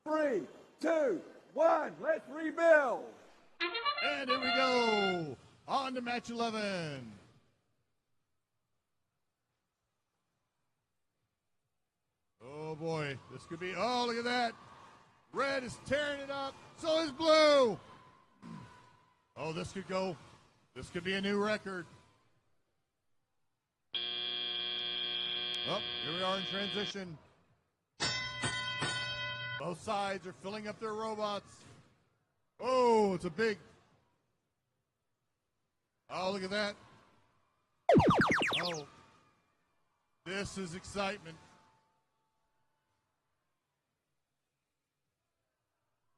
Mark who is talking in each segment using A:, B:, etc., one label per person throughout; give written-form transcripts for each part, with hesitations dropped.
A: 3, 2, 1, let's rebuild.
B: And here we go. On to match 11. Oh boy, this could be, oh look at that. Red is tearing it up, so is blue. Oh, this could be a new record. Oh, here we are in transition. Both sides are filling up their robots. Oh, it's a big. Oh, look at that. Oh, this is excitement.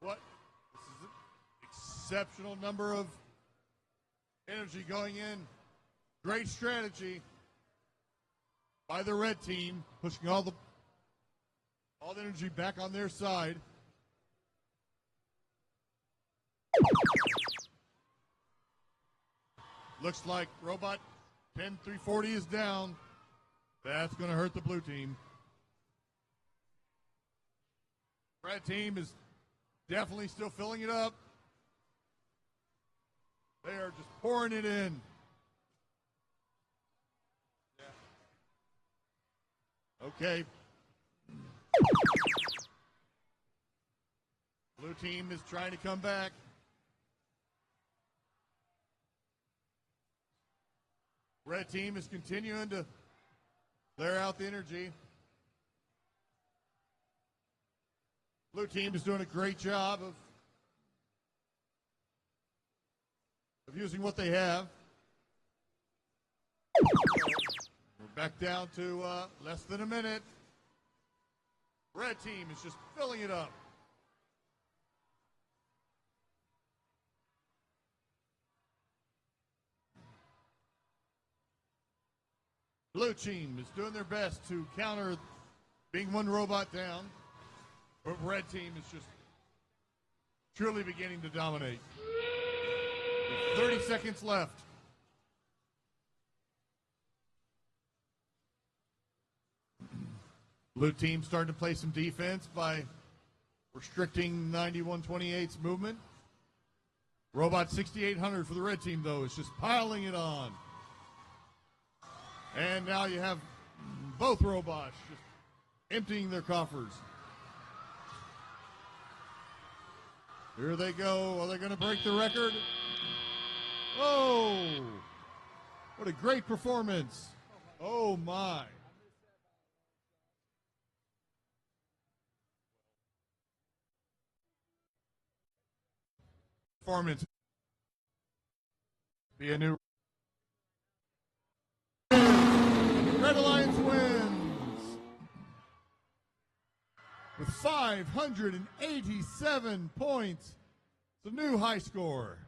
B: What? This is an exceptional number of energy going in. Great strategy by the red team, pushing all the energy back on their side. Looks like robot 10340 is down. That's going to hurt the blue team. Red team is definitely still filling it up. They are just pouring it in. Okay. Blue team is trying to come back. Red team is continuing to clear out the energy. Blue team is doing a great job of using what they have. We're back down to less than a minute. Red team is just filling it up. Blue team is doing their best to counter being one robot down, but red team is just truly beginning to dominate. With 30 seconds left. Blue team starting to play some defense by restricting 9128's movement. Robot 6800 for the red team, though, is just piling it on. And now you have both robots just emptying their coffers. Here they go. Are they going to break the record? Oh, what a great performance. Oh, my. Performance. Be a new. Red Alliance wins with 587 points. It's a new high score.